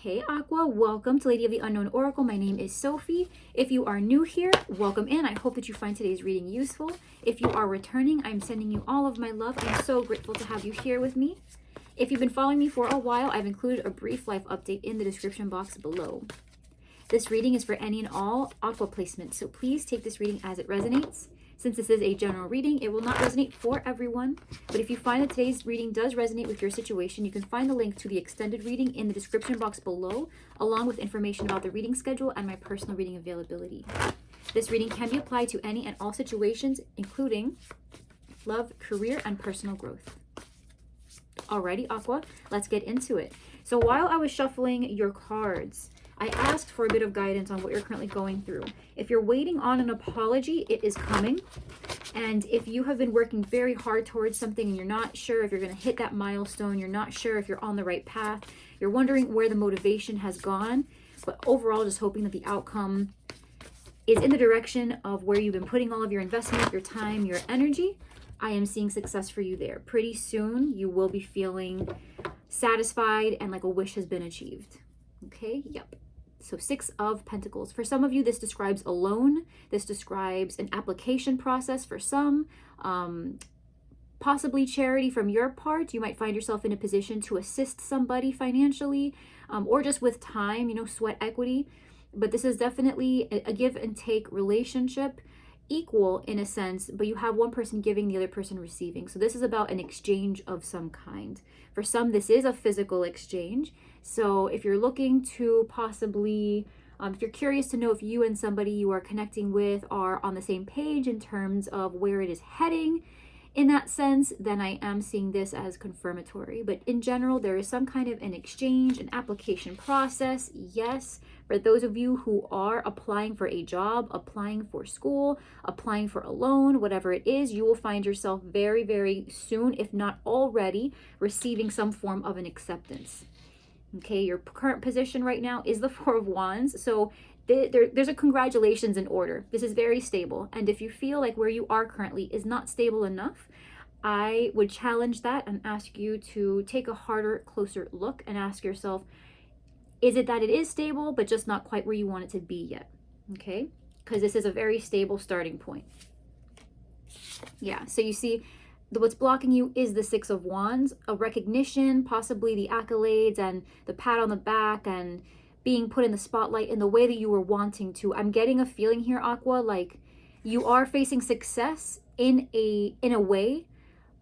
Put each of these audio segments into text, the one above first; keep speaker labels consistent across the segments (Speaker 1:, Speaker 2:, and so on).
Speaker 1: Hey Aqua, welcome to Lady of the Unknown Oracle. My name is Sophie. If you are new here, welcome in. I hope that you find today's reading useful. If you are returning, I'm sending you all of my love. I'm so grateful to have you here with me. If you've been following me for a while, I've included a brief life update in the description box below. This reading is for any and all Aqua placements, so please take this reading as it resonates. Since this is a general reading, it will not resonate for everyone, but if you find that today's reading does resonate with your situation, you can find the link to the extended reading in the description box below, along with information about the reading schedule and my personal reading availability. This reading can be applied to any and all situations, including love, career, and personal growth. Alrighty, Aqua, let's get into it. So while I was shuffling your cards, I asked for a bit of guidance on what you're currently going through. If you're waiting on an apology, it is coming. And if you have been working very hard towards something and you're not sure if you're going to hit that milestone, you're not sure if you're on the right path, you're wondering where the motivation has gone, but overall just hoping that the outcome is in the direction of where you've been putting all of your investment, your time, your energy, I am seeing success for you there. Pretty soon, you will be feeling satisfied and like a wish has been achieved. Okay, yep. So 6 of Pentacles. For some of you, this describes a loan. This describes an application process for some. Possibly charity from your part. You might find yourself in a position to assist somebody financially or just with time, sweat equity. But this is definitely a give and take relationship, equal in a sense, but you have one person giving, the other person receiving. So this is about an exchange of some kind. For some, this is a physical exchange. So if you're looking to possibly, if you're curious to know if you and somebody you are connecting with are on the same page in terms of where it is heading, in that sense, then I am seeing this as confirmatory. But in general, there is some kind of an exchange, an application process. Yes, for those of you who are applying for a job, applying for school, applying for a loan, whatever it is, you will find yourself very, very soon, if not already, receiving some form of an acceptance. Okay, your current position right now is the 4 of Wands. So there's a congratulations in order. This is very stable. And if you feel like where you are currently is not stable enough, I would challenge that and ask you to take a harder, closer look and ask yourself, is it that it is stable, but just not quite where you want it to be yet? Okay, because this is a very stable starting point. Yeah, so you see, what's blocking you is the 6 of Wands, a recognition, possibly the accolades and the pat on the back and being put in the spotlight in the way that you were wanting to. I'm getting a feeling here, Aqua, like you are facing success in a way,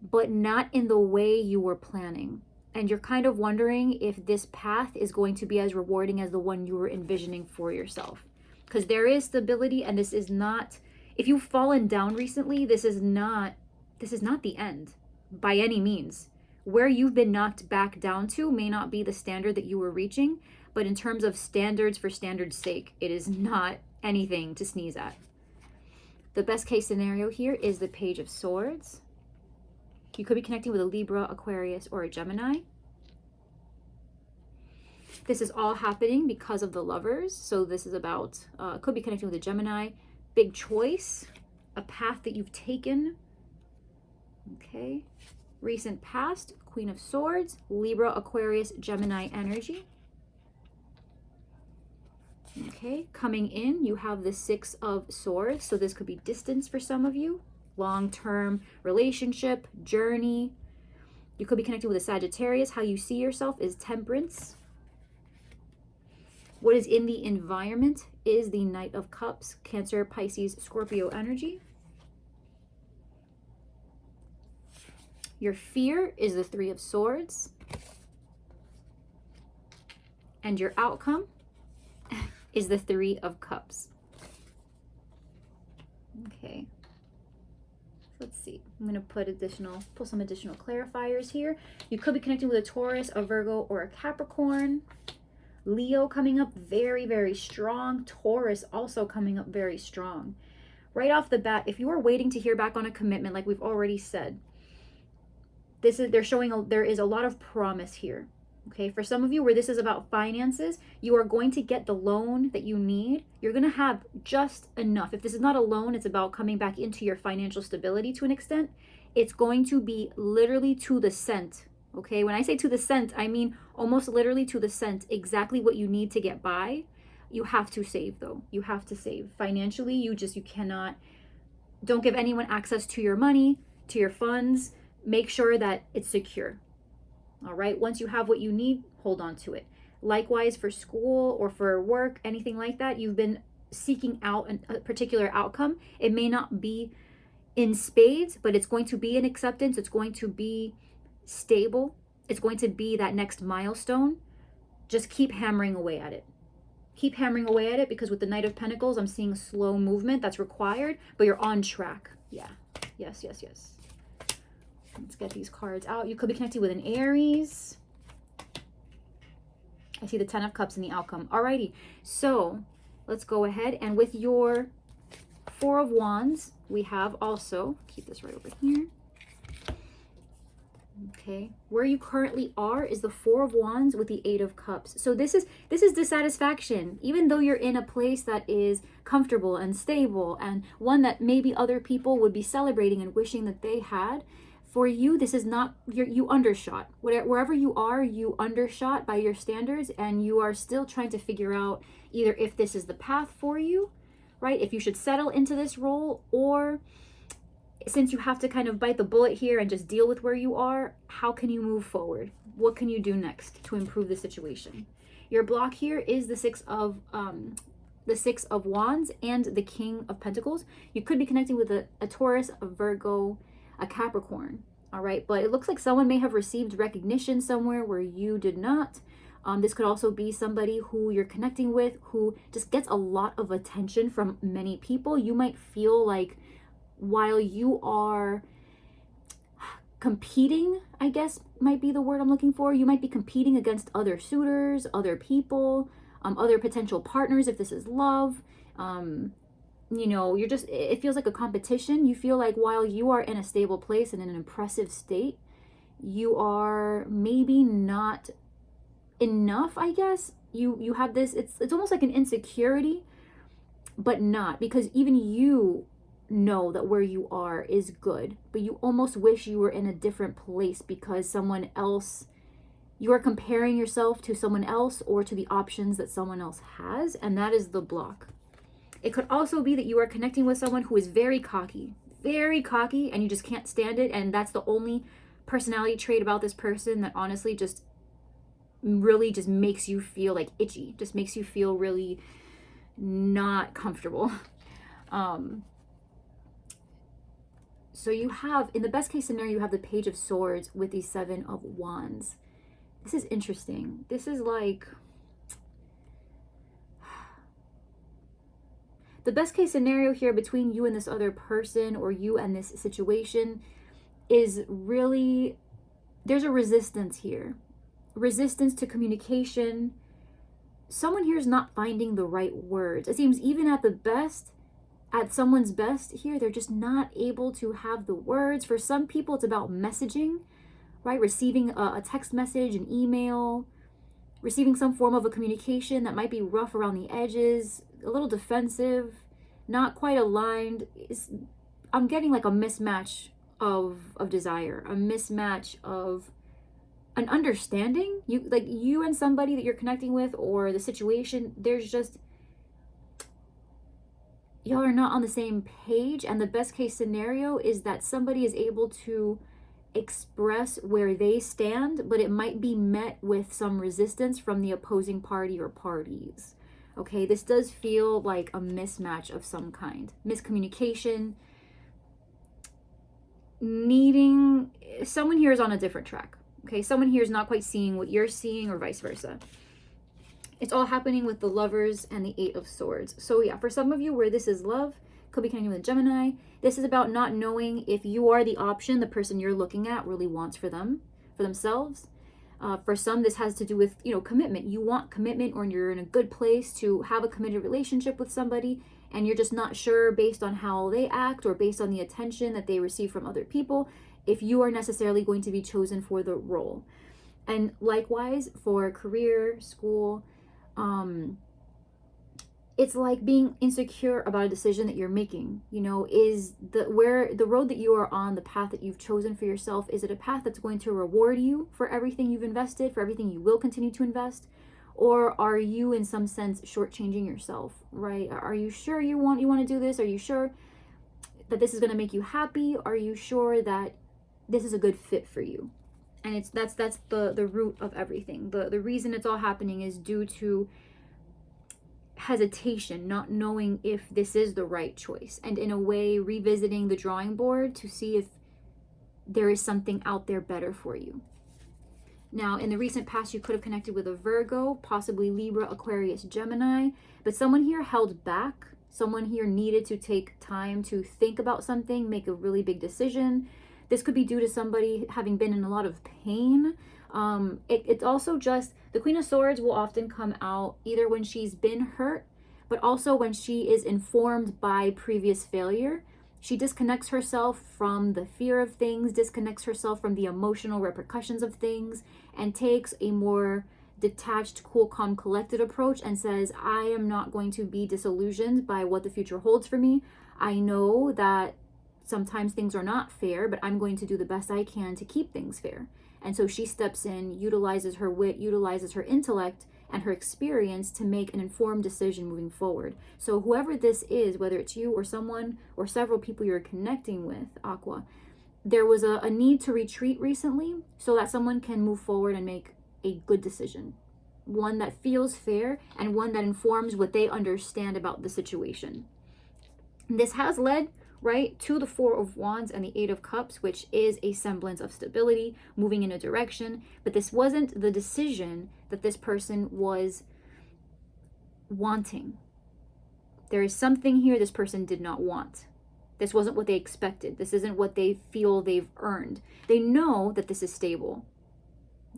Speaker 1: but not in the way you were planning. And you're kind of wondering if this path is going to be as rewarding as the one you were envisioning for yourself. Because there is stability, and this is not, if you've fallen down recently, this is not the end by any means. Where you've been knocked back down to may not be the standard that you were reaching, but in terms of standards for standard's sake, it is not anything to sneeze at. The best case scenario here is the Page of Swords. You could be connecting with a Libra, Aquarius, or a Gemini. This is all happening because of the Lovers. So this is about, could be connecting with a Gemini, big choice, a path that you've taken. Okay, recent past, Queen of Swords, Libra, Aquarius, Gemini energy. Okay, coming in, you have the 6 of Swords. So this could be distance for some of you, long-term relationship, journey. You could be connected with a Sagittarius. How you see yourself is Temperance. What is in the environment is the Knight of Cups, Cancer, Pisces, Scorpio energy. Your fear is the 3 of Swords. And your outcome is the 3 of Cups. Okay. Let's see. I'm going to pull some additional clarifiers here. You could be connecting with a Taurus, a Virgo, or a Capricorn. Leo coming up very, very strong. Taurus also coming up very strong. Right off the bat, if you are waiting to hear back on a commitment, like we've already said, they're showing there is a lot of promise here. Okay, for some of you where this is about finances, you are going to get the loan that you need. You're going to have just enough. If this is not a loan, it's about coming back into your financial stability to an extent. It's going to be literally to the cent Okay, when I say to the cent, I mean almost literally to the cent, exactly what you need to get by. You have to save though. You have to save. Financially, you cannot, don't give anyone access to your money, to your funds. Make sure that it's secure. All right, once you have what you need, hold on to it. Likewise, for school or for work, anything like that, you've been seeking out a particular outcome. It may not be in spades, but it's going to be an acceptance. It's going to be stable. It's going to be that next milestone. Just keep hammering away at it. Keep hammering away at it, because with the Knight of Pentacles, I'm seeing slow movement that's required, but you're on track. Yeah. Yes, yes, yes. Let's get these cards out. You could be connected with an Aries. I see the 10 of Cups in the outcome. Alrighty. So let's go ahead. And with your 4 of Wands, we have also, keep this right over here. Okay, where you currently are is the 4 of Wands with the 8 of Cups. So this is dissatisfaction. Even though you're in a place that is comfortable and stable, and one that maybe other people would be celebrating and wishing that they had, for you, this is not, you undershot. Wherever you are, you undershot by your standards, and you are still trying to figure out either if this is the path for you, right? If you should settle into this role, or since you have to kind of bite the bullet here and just deal with where you are, how can you move forward? What can you do next to improve the situation? Your block here is the 6 of Wands and the King of Pentacles. You could be connecting with a Taurus, a Virgo, a Capricorn. All right, but it looks like someone may have received recognition somewhere where you did not. This could also be somebody who you're connecting with who just gets a lot of attention from many people. You might feel like, while you are competing, I guess might be the word I'm looking for, you might be competing against other suitors, other people, other potential partners, if this is love. You know, it feels like a competition. You feel like while you are in a stable place and in an impressive state, you are maybe not enough, I guess. You have this, it's almost like an insecurity, but not, because even you know that where you are is good, but you almost wish you were in a different place because someone else, you are comparing yourself to someone else or to the options that someone else has, and that is the block. It could also be that you are connecting with someone who is very cocky, and you just can't stand it, and that's the only personality trait about this person that honestly just really just makes you feel like itchy, just makes you feel really not comfortable. So you have, in the best case scenario, you have the Page of Swords with the 7 of Wands. This is interesting. This is like, the best case scenario here between you and this other person, or you and this situation, is really, there's a resistance here. Resistance to communication. Someone here is not finding the right words. It seems even at the best, at someone's best here, they're just not able to have the words. For some people, it's about messaging, right? Receiving a text message, an email, receiving some form of a communication that might be rough around the edges, a little defensive, not quite aligned. I'm getting like a mismatch of desire, a mismatch of an understanding. You and somebody that you're connecting with, or the situation, there's just, y'all are not on the same page. And the best case scenario is that somebody is able to express where they stand, but it might be met with some resistance from the opposing party or parties. Okay, this does feel like a mismatch of some kind. Miscommunication. Needing, someone here is on a different track. Okay, someone here is not quite seeing what you're seeing, or vice versa. It's all happening with the Lovers and the 8 of Swords. So yeah, for some of you where this is love, could be connecting with Gemini. This is about not knowing if you are the option the person you're looking at really wants for themselves. For some, this has to do with, commitment. You want commitment, or you're in a good place to have a committed relationship with somebody, and you're just not sure based on how they act or based on the attention that they receive from other people, if you are necessarily going to be chosen for the role. And likewise for career, school, it's like being insecure about a decision that you're making. You know, is the road that you are on, the path that you've chosen for yourself, is it a path that's going to reward you for everything you've invested, for everything you will continue to invest? Or are you in some sense shortchanging yourself, right? Are you sure you want to do this? Are you sure that this is going to make you happy? Are you sure that this is a good fit for you? And that's the root of everything. The reason it's all happening is due to hesitation, not knowing if this is the right choice, and in a way revisiting the drawing board to see if there is something out there better for you. Now, in the recent past, you could have connected with a Virgo, possibly Libra, Aquarius, Gemini, but someone here held back. Someone here needed to take time to think about something, make a really big decision. This could be due to somebody having been in a lot of pain. It's also just, the Queen of Swords will often come out either when she's been hurt, but also when she is informed by previous failure. She disconnects herself from the fear of things, disconnects herself from the emotional repercussions of things, and takes a more detached, cool, calm, collected approach and says, I am not going to be disillusioned by what the future holds for me. I know that sometimes things are not fair, but I'm going to do the best I can to keep things fair. And so she steps in, utilizes her wit, utilizes her intellect and her experience to make an informed decision moving forward. So whoever this is, whether it's you or someone or several people you're connecting with, Aqua, there was a need to retreat recently so that someone can move forward and make a good decision. One that feels fair and one that informs what they understand about the situation. And this has led, right, to the Four of Wands and the Eight of Cups, which is a semblance of stability, moving in a direction. But this wasn't the decision that this person was wanting. There is something here this person did not want. This wasn't what they expected. This isn't what they feel they've earned. They know that this is stable.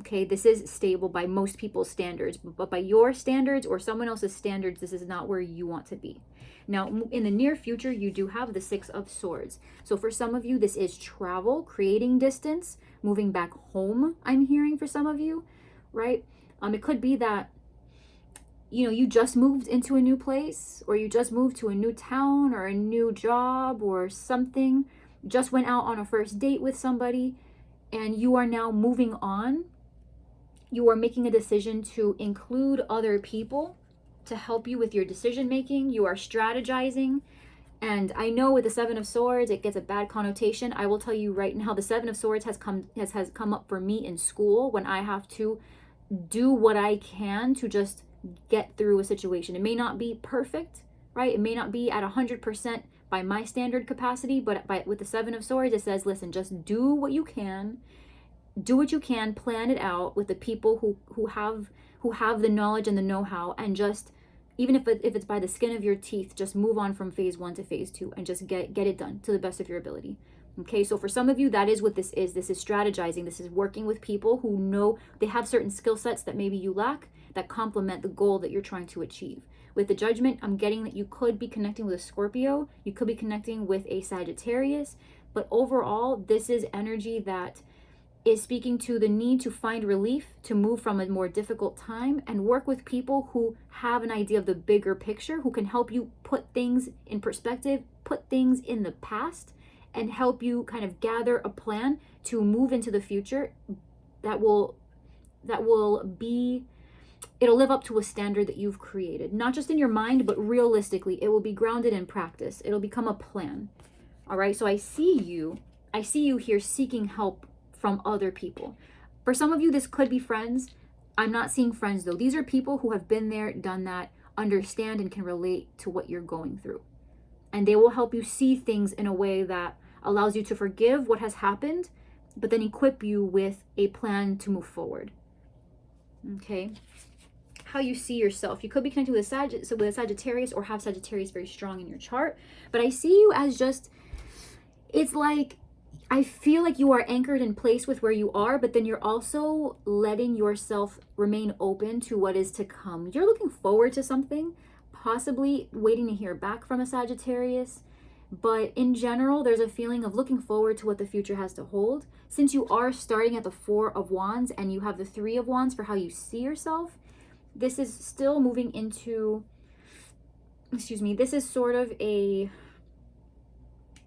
Speaker 1: Okay, this is stable by most people's standards, but by your standards or someone else's standards, this is not where you want to be. Now, in the near future, you do have the Six of Swords. So for some of you, this is travel, creating distance, moving back home, I'm hearing for some of you, right? It could be that, you know, you just moved into a new place, or you just moved to a new town or a new job or something, just went out on a first date with somebody, and you are now moving on. You are making a decision to include other people to help you with your decision making. You are strategizing. And I know with the Seven of Swords, it gets a bad connotation. I will tell you right now, the Seven of Swords has come up for me in school when I have to do what I can to just get through a situation. It may not be perfect, right? It may not be at 100% by my standard capacity, but with the Seven of Swords, it says, listen, just do what you can. Do what you can, plan it out with the people who have the knowledge and the know-how, and just, even if it's by the skin of your teeth, just move on from phase 1 to phase 2 and just get it done to the best of your ability. Okay, so for some of you, that is what this is. This is strategizing. This is working with people who know they have certain skill sets that maybe you lack that complement the goal that you're trying to achieve. With the Judgment, I'm getting that you could be connecting with a Scorpio, you could be connecting with a Sagittarius, but overall, this is energy that is speaking to the need to find relief, to move from a more difficult time, and work with people who have an idea of the bigger picture, who can help you put things in perspective, put things in the past, and help you kind of gather a plan to move into the future that will be, it'll live up to a standard that you've created, not just in your mind, but realistically. It will be grounded in practice. It'll become a plan. All right, so I see you here seeking help from other people. For some of you, this could be friends. I'm not seeing friends though. These are people who have been there, done that, understand and can relate to what you're going through. And they will help you see things in a way that allows you to forgive what has happened, but then equip you with a plan to move forward. Okay. How you see yourself. You could be connected with a Sagittarius or have Sagittarius very strong in your chart. But I see you as just, it's like, I feel like you are anchored in place with where you are, but then you're also letting yourself remain open to what is to come. You're looking forward to something, possibly waiting to hear back from a Sagittarius. But in general, there's a feeling of looking forward to what the future has to hold. Since you are starting at the Four of Wands and you have the Three of Wands for how you see yourself, this is still moving into excuse me, this is sort of a,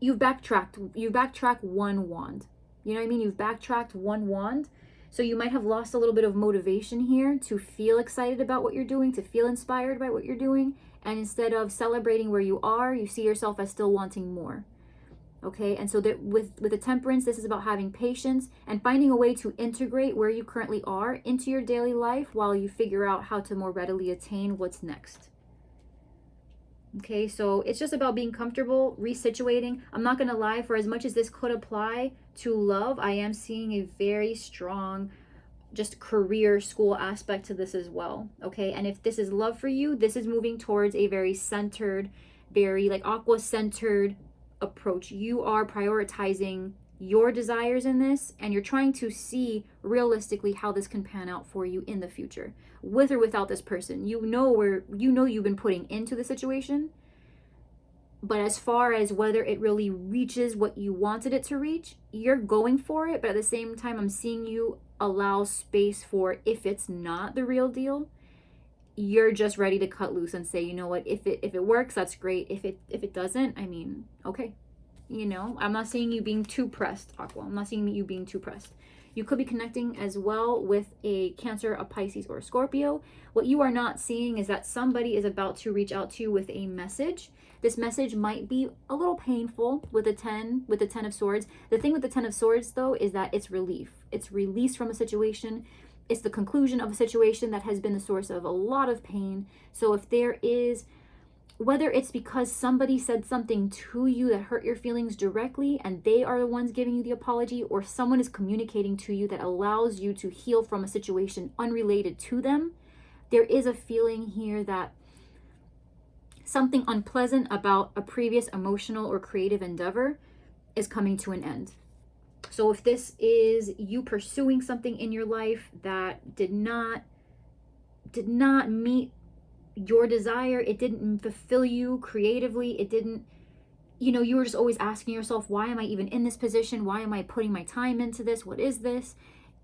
Speaker 1: you backtrack one wand. You know what I mean? You've backtracked one wand. So you might have lost a little bit of motivation here to feel excited about what you're doing, to feel inspired by what you're doing. And instead of celebrating where you are, you see yourself as still wanting more. Okay, and so that with the temperance, this is about having patience and finding a way to integrate where you currently are into your daily life while you figure out how to more readily attain what's next. Okay, so it's just about being comfortable, resituating. I'm not gonna lie, for as much as this could apply to love, I am seeing a very strong just career school aspect to this as well. Okay, and if this is love for you, this is moving towards a very centered, very like aqua centered approach. You are prioritizing your desires in this, and you're trying to see realistically how this can pan out for you in the future, with or without this person. You know you've been putting into the situation, but as far as whether it really reaches what you wanted it to reach, you're going for it. But at the same time, I'm seeing you allow space for, if it's not the real deal, you're just ready to cut loose and say, you know what, if it works, that's great. If it doesn't, I mean, okay. You know, I'm not seeing you being too pressed, Aqua. I'm not seeing you being too pressed. You could be connecting as well with a Cancer, a Pisces, or a Scorpio. What you are not seeing is that somebody is about to reach out to you with a message. This message might be a little painful with the 10 of Swords. The thing with the 10 of Swords, though, is that it's relief. It's release from a situation. It's the conclusion of a situation that has been the source of a lot of pain. So if there is, whether it's because somebody said something to you that hurt your feelings directly and they are the ones giving you the apology, or someone is communicating to you that allows you to heal from a situation unrelated to them, there is a feeling here that something unpleasant about a previous emotional or creative endeavor is coming to an end. So if this is you pursuing something in your life that did not meet your desire, it didn't fulfill you creatively, it didn't, you were just always asking yourself, why am I even in this position? Why am I putting my time into this? What is this?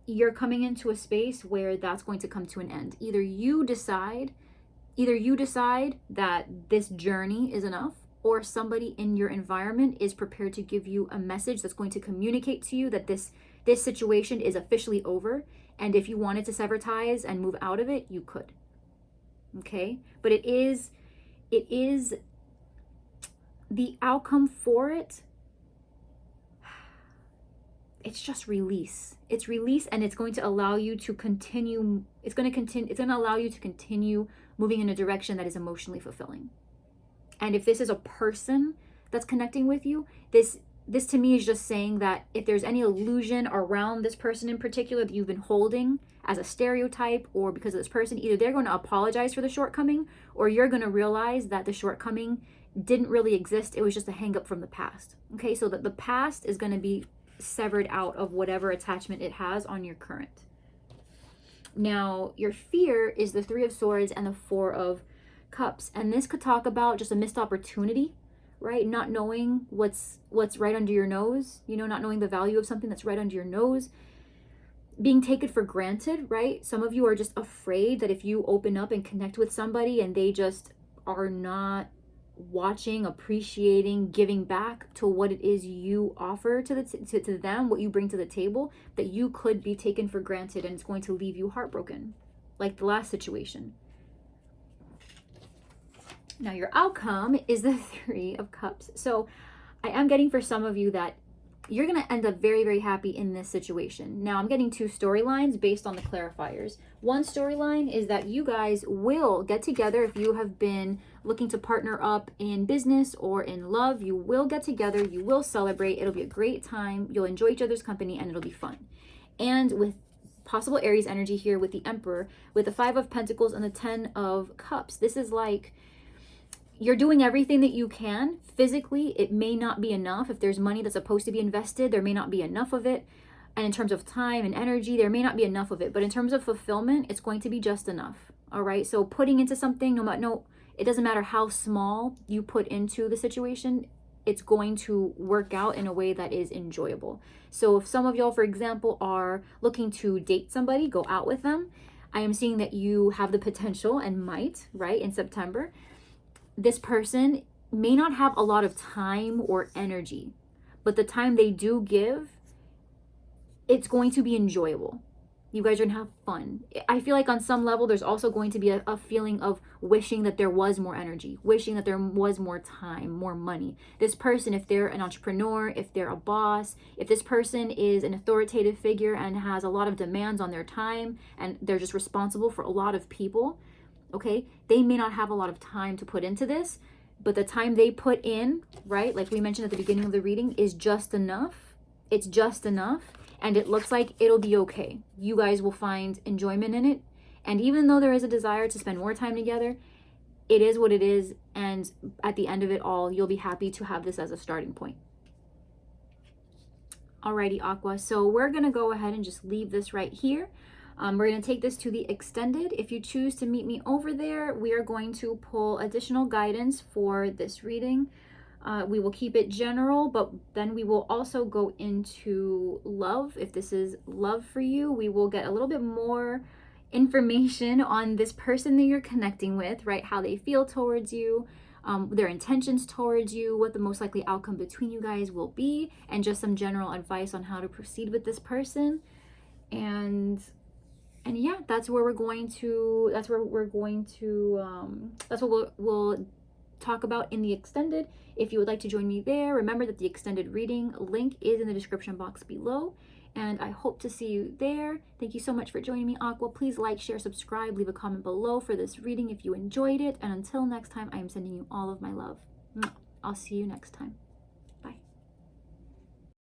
Speaker 1: You're coming into a space where that's going to come to an end. Either you decide that this journey is enough, or somebody in your environment is prepared to give you a message that's going to communicate to you that this situation is officially over, and if you wanted to sever ties and move out of it, you could. Okay, but it is the outcome for it. It's just release. It's release, and it's going to allow you to continue. It's going to allow you to continue moving in a direction that is emotionally fulfilling. And if this is a person that's connecting with you, this to me is just saying that if there's any illusion around this person in particular that you've been holding as a stereotype, or because of this person, either they're going to apologize for the shortcoming, or you're going to realize that the shortcoming didn't really exist. It was just a hang up from the past. Okay, so that the past is going to be severed out of whatever attachment it has on your current. Now, your fear is the 3 of Swords and the 4 of Cups, and this could talk about just a missed opportunity, right? Not knowing what's right under your nose, not knowing the value of something that's right under your nose, being taken for granted, right? Some of you are just afraid that if you open up and connect with somebody and they just are not watching, appreciating, giving back to what it is you offer to them, what you bring to the table, that you could be taken for granted, and it's going to leave you heartbroken, like the last situation. Now your outcome is the 3 of Cups. So I am getting for some of you that you're going to end up very, very happy in this situation. Now I'm getting 2 storylines based on the clarifiers. One storyline is that you guys will get together. If you have been looking to partner up in business or in love, you will get together, you will celebrate, it'll be a great time, you'll enjoy each other's company, and it'll be fun. And with possible Aries energy here with the Emperor, with the 5 of Pentacles and the 10 of Cups, this is like you're doing everything that you can. Physically, it may not be enough. If there's money that's supposed to be invested, there may not be enough of it. And in terms of time and energy, there may not be enough of it. But in terms of fulfillment, it's going to be just enough. All right. So putting into something, it doesn't matter how small you put into the situation, it's going to work out in a way that is enjoyable. So if some of y'all, for example, are looking to date somebody, go out with them, I am seeing that you have the potential and might, right, in September, this person may not have a lot of time or energy, but the time they do give, it's going to be enjoyable. You guys are gonna have fun. I feel like on some level, there's also going to be a feeling of wishing that there was more energy, wishing that there was more time, more money. This person, if they're an entrepreneur, if they're a boss, if this person is an authoritative figure and has a lot of demands on their time and they're just responsible for a lot of people, okay, they may not have a lot of time to put into this, but the time they put in, right, like we mentioned at the beginning of the reading, is just enough. It's just enough. And it looks like it'll be okay. You guys will find enjoyment in it. And even though there is a desire to spend more time together, it is what it is. And at the end of it all, you'll be happy to have this as a starting point. Alrighty, Aqua. So we're going to go ahead and just leave this right here. We're going to take this to the extended. If you choose to meet me over there, we are going to pull additional guidance for this reading. We will keep it general, but then we will also go into love. If this is love for you, we will get a little bit more information on this person that you're connecting with, right? How they feel towards you, their intentions towards you, what the most likely outcome between you guys will be, and just some general advice on how to proceed with this person. And yeah, that's what we'll talk about in the extended. If you would like to join me there, remember that the extended reading link is in the description box below, and I hope to see you there. Thank you so much for joining me, Aqua. Please like, share, subscribe, leave a comment below for this reading if you enjoyed it, and until next time, I am sending you all of my love. I'll see you next time.